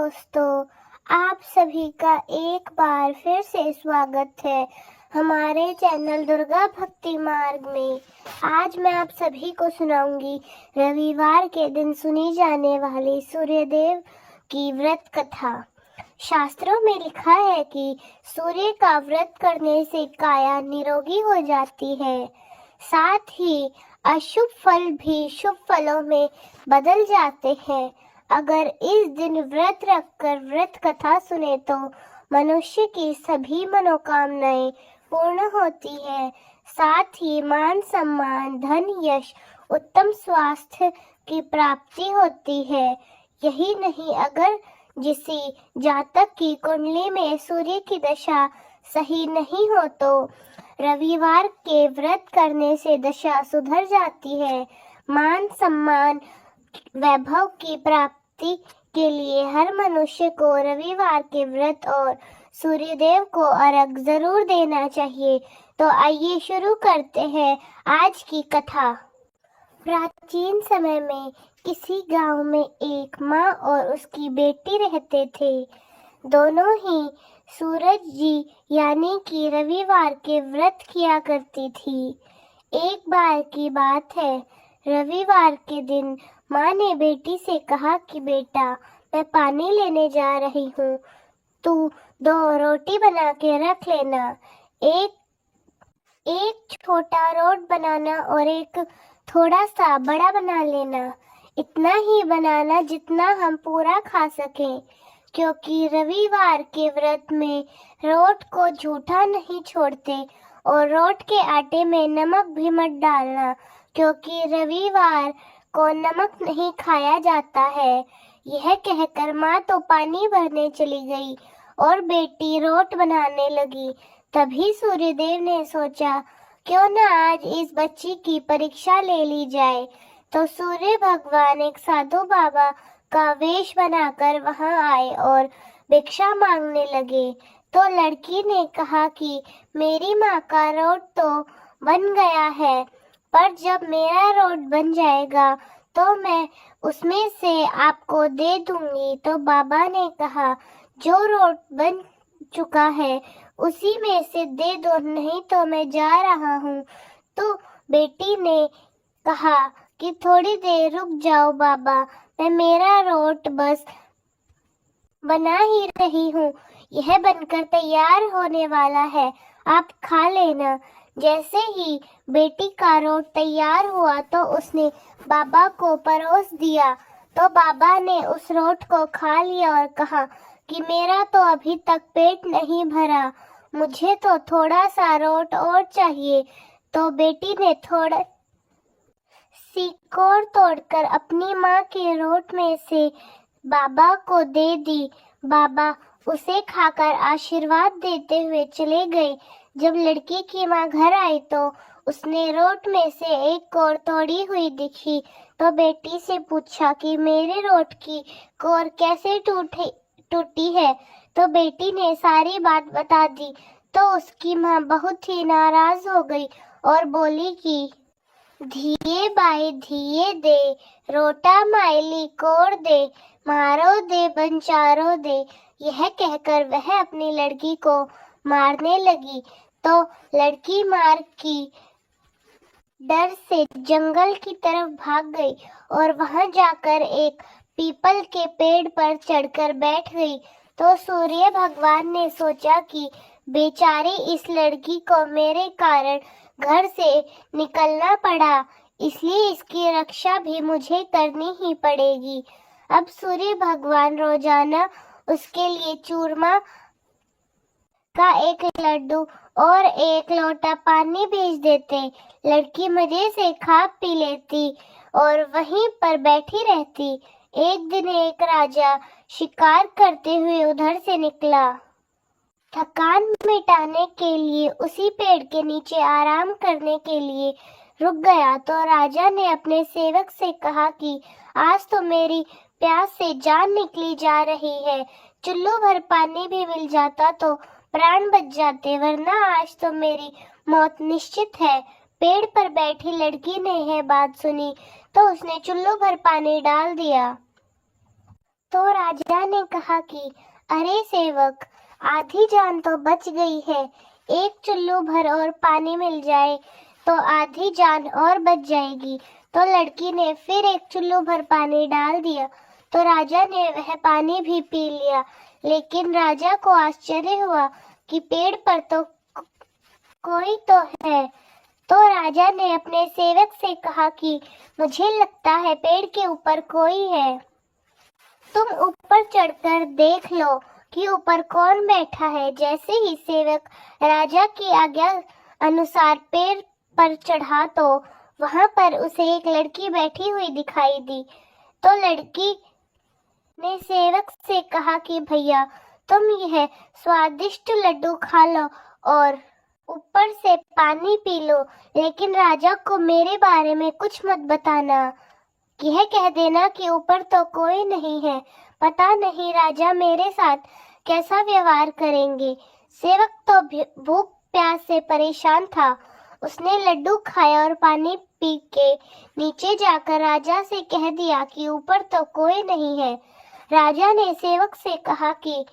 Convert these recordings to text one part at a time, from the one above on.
दोस्तों, आप सभी का एक बार फिर से स्वागत है हमारे चैनल दुर्गा भक्ति मार्ग में। आज मैं आप सभी को सुनाऊंगी रविवार के दिन सुनी जाने वाली सूर्यदेव की व्रत कथा। शास्त्रों में लिखा है कि सूर्य का व्रत करने से काया निरोगी हो जाती है, साथ ही अशुभ फल भी शुभ फलों में बदल जाते हैं। अगर इस दिन व्रत रखकर व्रत कथा सुने तो मनुष्य की सभी मनोकामनाएं पूर्ण होती है, साथ ही मान सम्मान, धन, यश, उत्तम स्वास्थ्य की प्राप्ति होती है। यही नहीं, अगर किसी जातक की कुंडली में सूर्य की दशा सही नहीं हो तो रविवार के व्रत करने से दशा सुधर जाती है। मान सम्मान, वैभव की प्राप्ति के लिए हर मनुष्य को रविवार के व्रत और सूर्यदेव को अर्घ जरूर देना चाहिए। तो आइए शुरू करते हैं आज की कथा। प्राचीन समय में किसी गांव में एक माँ और उसकी बेटी रहते थे। दोनों ही सूरज जी यानी कि रविवार के व्रत किया करती थी। एक बार की बात है, रविवार के दिन माँ ने बेटी से कहा कि बेटा, मैं पानी लेने जा रही हूँ, तू 2 रोटी बना के रख लेना। एक छोटा रोट बनाना और एक थोड़ा सा बड़ा बना लेना। इतना ही बनाना जितना हम पूरा खा सकें, क्योंकि रविवार के व्रत में रोट को झूठा नहीं छोड़ते। और रोट के आटे में नमक भी मत डालना, क्योंकि रविवार को नमक नहीं खाया जाता है। यह कहकर माँ तो पानी भरने चली गई और बेटी रोट बनाने लगी। तभी सूर्यदेव ने सोचा, क्यों न आज इस बच्ची की परीक्षा ले ली जाए। तो सूर्य भगवान एक साधु बाबा का वेश बनाकर वहां आए और भिक्षा मांगने लगे। तो लड़की ने कहा कि मेरी माँ का रोट तो बन गया है, पर जब मेरा रोट बन जाएगा तो मैं उसमें से आपको दे दूंगी। तो बाबा ने कहा, जो रोट बन चुका है उसी में से दे दो, नहीं तो मैं जा रहा हूँ। तो बेटी ने कहा कि थोड़ी देर रुक जाओ बाबा, मैं मेरा रोट बस बना ही रही हूँ, यह बनकर तैयार होने वाला है, आप खा लेना। जैसे ही बेटी का रोट तैयार हुआ तो उसने बाबा को परोस दिया। तो बाबा ने उस रोट को खा लिया और कहा कि मेरा तो अभी तक पेट नहीं भरा, मुझे तो थोड़ा सा रोट और चाहिए। तो बेटी ने थोड़ा सिकोड़ तोड़कर अपनी माँ के रोट में से बाबा को दे दी। बाबा उसे खाकर आशीर्वाद देते हुए चले गए। जब लड़की की माँ घर आई तो उसने रोट में से एक कोर तोड़ी हुई दिखी। तो बेटी से पूछा कि मेरे रोट की कोर कैसे टूटी है। तो बेटी ने सारी बात बता दी। तो उसकी माँ बहुत ही नाराज हो गई और बोली कि धिये बाई धिये दे, रोटा मायली कोर दे, मारो दे बंचारो दे। यह कहकर वह अपनी लड़की को मारने लगी। तो लड़की मार की डर से जंगल की तरफ भाग गई और वहां जाकर एक पीपल के पेड़ पर चढ़कर बैठ गई। तो सूर्य भगवान ने सोचा कि बेचारी इस लड़की को मेरे कारण घर से निकलना पड़ा, इसलिए इसकी रक्षा भी मुझे करनी ही पड़ेगी। अब सूर्य भगवान रोजाना उसके लिए चूरमा का एक लड्डू और एक लोटा पानी भेज देते। लड़की मजे से खा पी लेती और वहीं पर बैठी रहती। एक दिन एक राजा शिकार करते हुए उधर से निकला। थकान मिटाने के लिए उसी पेड़ के नीचे आराम करने के लिए रुक गया। तो राजा ने अपने सेवक से कहा कि आज तो मेरी प्यास से जान निकली जा रही है, चुल्लू भर पानी भी मिल जाता तो प्राण बच जाते, वरना आज तो मेरी मौत निश्चित है। पेड़ पर बैठी लड़की ने यह बात सुनी तो उसने चुल्लू भर पानी डाल दिया। तो राजा ने कहा कि अरे सेवक, आधी जान तो बच गई है, एक चुल्लू भर और पानी मिल जाए तो आधी जान और बच जाएगी। तो लड़की ने फिर एक चुल्लू भर पानी डाल दिया तो राजा ने वह पानी भी पी लिया। लेकिन राजा को आश्चर्य हुआ कि पेड़ पर तो कोई तो है। तो राजा ने अपने सेवक से कहा कि मुझे लगता है पेड़ के ऊपर कोई है, तुम ऊपर चढ़कर देख लो कि ऊपर कौन बैठा है। जैसे ही सेवक राजा की आज्ञा अनुसार पेड़ पर चढ़ा तो वहां पर उसे एक लड़की बैठी हुई दिखाई दी। तो लड़की ने सेवक से कहा कि भैया, तुम यह स्वादिष्ट लड्डू खा लो और ऊपर से पानी पी लो, लेकिन राजा को मेरे बारे में कुछ मत बताना। यह कह देना कि ऊपर तो कोई नहीं है, पता नहीं राजा मेरे साथ कैसा व्यवहार करेंगे। सेवक तो भूख प्यास से परेशान था। उसने लड्डू खाया और पानी पी के नीचे जाकर राजा से कह दिया कि ऊपर तो कोई नहीं है। राजा ने सेवक से कहा कि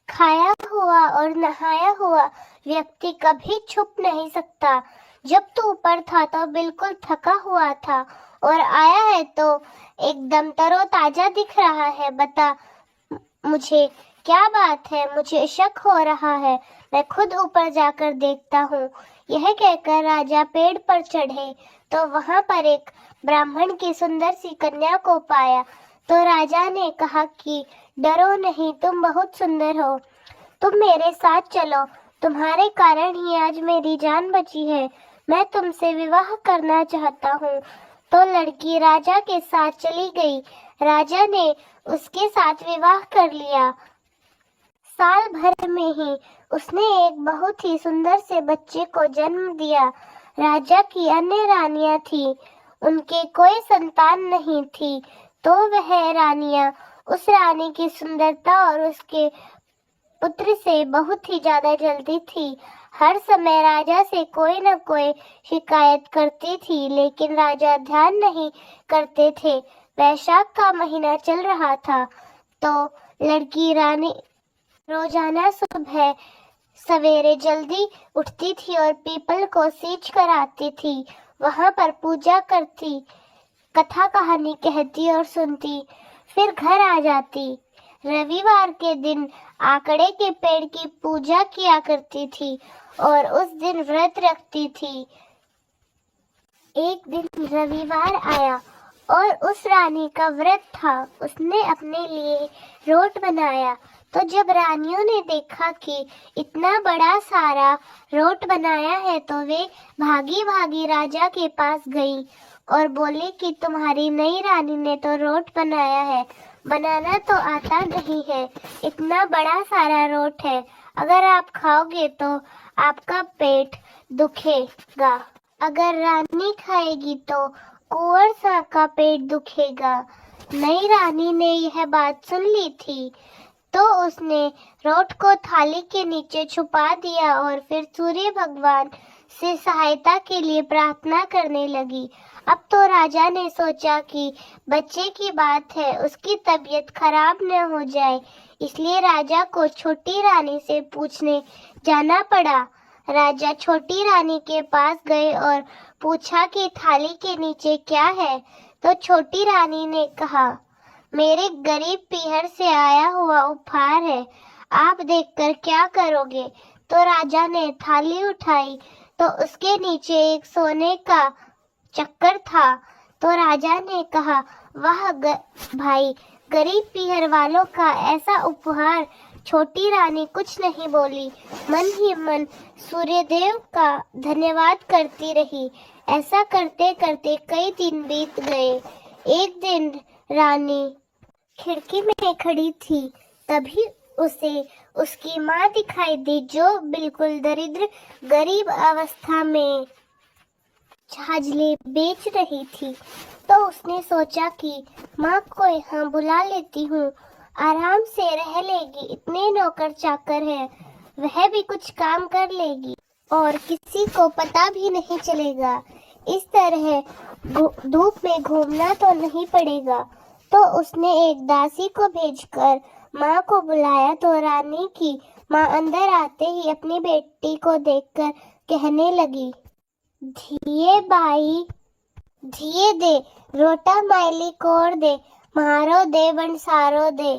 खाया हुआ और नहाया हुआ व्यक्ति कभी छुप नहीं सकता। जब तू ऊपर था तो बिल्कुल थका हुआ था और आया है तो एकदम तरोताजा दिख रहा है। बता मुझे क्या बात है, मुझे शक हो रहा है, मैं खुद ऊपर जाकर देखता हूँ। यह कहकर राजा पेड़ पर चढ़े तो वहां पर एक ब्राह्मण की सुंदर सी कन्या को पाया। तो राजा ने कहा कि डरो नहीं, तुम बहुत सुंदर हो, तुम मेरे साथ चलो, तुम्हारे कारण ही आज मेरी जान बची है, मैं तुमसे विवाह करना चाहता हूँ। तो लड़की राजा के साथ चली गई। राजा ने उसके साथ विवाह कर लिया। साल भर में ही उसने एक बहुत ही सुंदर से बच्चे को जन्म दिया। राजा की अन्य रानियां थी, उनके कोई संतान नहीं थी, तो वह रानियां उस रानी की सुंदरता और उसके पुत्र से बहुत ही ज्यादा जलती थी। हर समय राजा से कोई न कोई शिकायत करती थी, लेकिन राजा ध्यान नहीं करते थे। वैशाख का महीना चल रहा था तो लड़की रानी रोजाना सुबह सवेरे जल्दी उठती थी और पीपल को सींच कर आती थी। वहां पर पूजा करती, कथा कहानी कहती और सुनती, फिर घर आ जाती। रविवार के दिन आकड़े के पेड़ की पूजा किया करती थी और उस दिन व्रत रखती थी। एक दिन रविवार आया और उस रानी का व्रत था। उसने अपने लिए रोट बनाया। तो जब रानियों ने देखा कि इतना बड़ा सारा रोट बनाया है तो वे भागी भागी राजा के पास गई और बोली कि तुम्हारी नई रानी ने तो रोट बनाया है, बनाना तो आता नहीं है, इतना बड़ा सारा रोट है, अगर आप खाओगे तो आपका पेट दुखेगा, अगर रानी खाएगी तो कुंवर सांप का पेट दुखेगा। नई रानी ने यह बात सुन ली थी तो उसने रोट को थाली के नीचे छुपा दिया और फिर सूर्य भगवान से सहायता के लिए प्रार्थना करने लगी। अब तो राजा ने सोचा कि बच्चे की बात है, उसकी तबीयत खराब न हो जाए, इसलिए राजा को छोटी रानी से पूछने जाना पड़ा। राजा छोटी रानी के पास गए और पूछा कि थाली के नीचे क्या है। तो छोटी रानी ने कहा, मेरे गरीब पीहर से आया हुआ उपहार है, आप देखकर क्या करोगे। तो राजा ने थाली उठाई तो उसके नीचे एक सोने का चक्कर था। तो राजा ने कहा, वाह भाई, गरीब पीहर वालों का ऐसा उपहार। छोटी रानी कुछ नहीं बोली, मन ही मन सूर्यदेव का धन्यवाद करती रही। ऐसा करते करते कई दिन बीत गए। एक दिन रानी खिड़की में खड़ी थी, तभी उसे उसकी माँ दिखाई दी जो बिल्कुल दरिद्र गरीब अवस्था में छाजले बेच रही थी। तो उसने सोचा कि माँ को यहाँ बुला लेती हूँ, आराम से रह लेगी, इतने नौकर चाकर है, वह भी कुछ काम कर लेगी और किसी को पता भी नहीं चलेगा। इस तरह धूप में घूमना तो नहीं पड़ेगा। तो उसने एक दासी को भेजकर माँ को बुलाया तो रानी की माँ अंदर आते ही अपनी बेटी को देखकर कहने लगी, धिये बाई, धिये दे, रोटा मायली कोर दे, मारो दे बंसारो दे।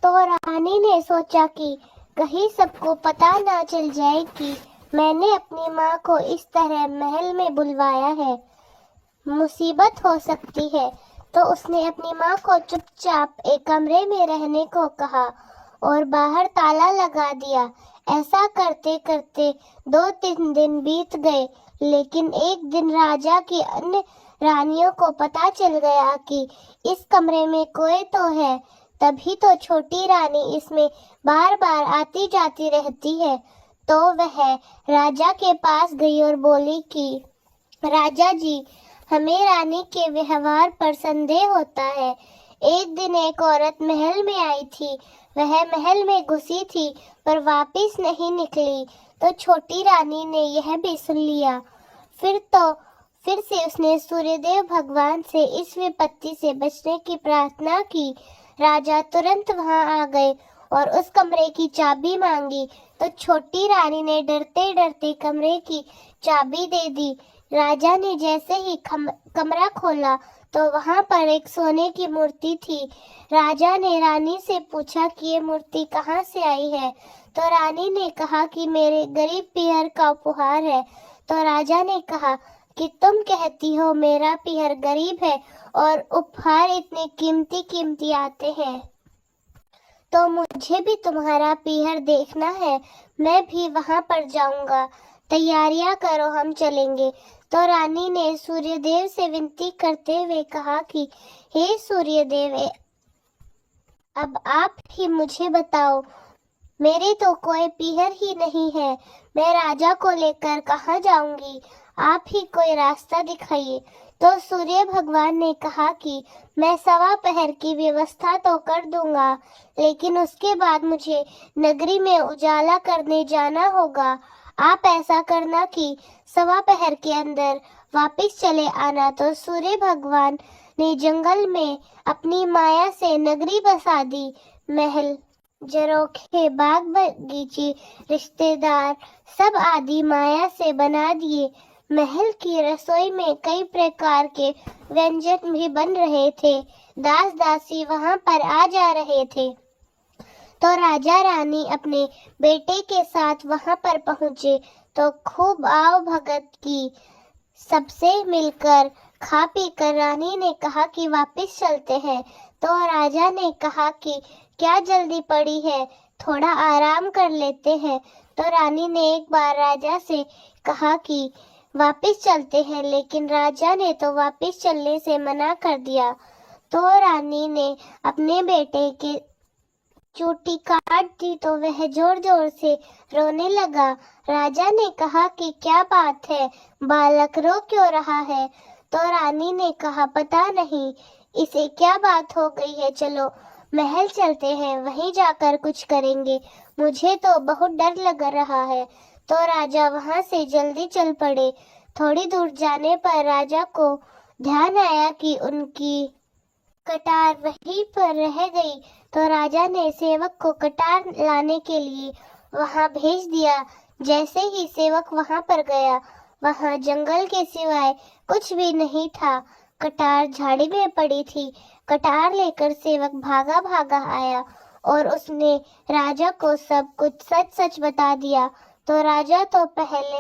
तो रानी ने सोचा कि कहीं सबको पता ना चल जाए कि मैंने अपनी माँ को इस तरह महल में बुलवाया है, मुसीबत हो सकती है। तो उसने अपनी माँ को चुपचाप एक कमरे में रहने को कहा और बाहर ताला लगा दिया। ऐसा करते करते 2-3 दिन बीत गए, लेकिन एक दिन राजा की अन्य रानियों को पता चल गया कि इस कमरे में कोई तो है। तभी तो छोटी रानी इसमें बार बार आती जाती रहती है। तो वह राजा के पास गई और बोली कि राजा जी, हमें रानी के व्यवहार पर संदेह होता है। एक दिन एक औरत महल में आई थी, वह महल में घुसी थी पर वापस नहीं निकली। तो छोटी रानी ने यह भी सुन लिया। फिर से उसने सूर्यदेव भगवान से इस विपत्ति से बचने की प्रार्थना की। राजा तुरंत वहां आ गए और उस कमरे की चाबी मांगी। तो छोटी रानी ने डरते डरते कमरे की चाबी दे दी। राजा ने जैसे ही कमरा खोला तो वहां पर एक सोने की मूर्ति थी। राजा ने रानी से पूछा कि ये मूर्ति कहाँ से आई है। तो रानी ने कहा कि मेरे गरीब पीहर का उपहार है। तो राजा ने कहा कि तुम कहती हो मेरा पीहर गरीब है और उपहार इतने कीमती कीमती आते हैं, तो मुझे भी तुम्हारा पीहर देखना है। मैं भी वहां पर जाऊंगा, तैयारियां करो, हम चलेंगे। तो रानी ने सूर्यदेव से विनती करते हुए कहा कि हे सूर्यदेव, अब आप ही मुझे बताओ, मेरे तो कोई पीहर ही नहीं है, मैं राजा को लेकर कहाँ जाऊंगी, आप ही कोई रास्ता दिखाइए। तो सूर्य भगवान ने कहा कि मैं 1.25 की व्यवस्था तो कर दूंगा, लेकिन उसके बाद मुझे नगरी में उजाला करने जाना होगा। आप ऐसा करना कि 1.25 के अंदर वापस चले आना। तो सूर्य भगवान ने जंगल में अपनी माया से नगरी बसा दी। महल, झरोखे, बाग बगीचे, रिश्तेदार सब आदि माया से बना दिए। महल की रसोई में कई प्रकार के व्यंजन भी बन रहे थे। दास दासी वहां पर आ जा रहे थे। तो राजा रानी अपने बेटे के साथ वहां पर पहुंचे तो खूब आओ भगत की। सबसे मिलकर खा पी कर रानी ने कहा कि वापस चलते हैं। तो राजा ने कहा कि क्या जल्दी पड़ी है, थोड़ा आराम कर लेते हैं। तो रानी ने एक बार राजा से कहा कि वापस चलते हैं, लेकिन राजा ने तो वापस चलने से मना कर दिया। तो रानी ने अपने बेटे के चोटी काट दी तो वह जोर जोर से रोने लगा। राजा ने कहा कि क्या बात है, बालक रो क्यों रहा है। तो रानी ने कहा पता नहीं इसे क्या बात हो गई है, चलो महल चलते हैं, वहीं जाकर कुछ करेंगे, मुझे तो बहुत डर लग रहा है। तो राजा वहां से जल्दी चल पड़े। थोड़ी दूर जाने पर राजा को ध्यान आया कि उनकी कटार वहीं पर रह गई। तो राजा ने सेवक को कटार लाने के लिए वहां भेज दिया। जैसे ही सेवक वहां पर गया, वहां जंगल के सिवाय कुछ भी नहीं था। कटार झाड़ी में पड़ी थी। कटार लेकर सेवक भागा भागा आया और उसने राजा को सब कुछ सच सच बता दिया। तो राजा तो पहले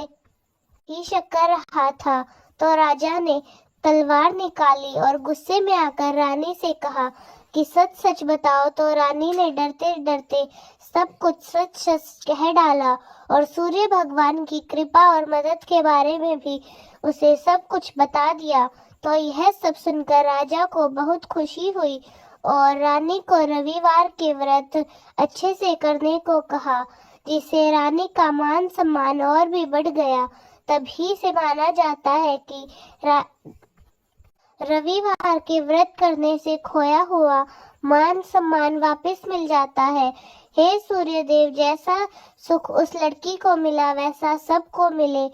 ही शक कर रहा था। तो राजा ने तलवार निकाली और गुस्से में आकर रानी से कहा कि सच सच बताओ। तो रानी ने डरते डरते सब कुछ सच सच कह डाला और सूर्य भगवान की कृपा और मदद के बारे में भी उसे सब कुछ बता दिया। तो यह सब सुनकर राजा को बहुत खुशी हुई और रानी को रविवार के व्रत अच्छे से करने को कहा, जिससे रानी का मान सम्मान और भी बढ़ गया। तभी से माना जाता है कि रविवार के व्रत करने से खोया हुआ मान सम्मान वापस मिल जाता है। हे सूर्यदेव, जैसा सुख उस लड़की को मिला वैसा सबको मिले।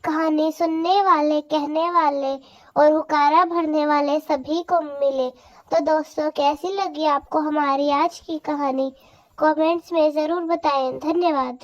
कहानी सुनने वाले, कहने वाले और हुकारा भरने वाले सभी को मिले। तो दोस्तों, कैसी लगी आपको हमारी आज की कहानी? कमेंट्स में ज़रूर बताएं। धन्यवाद।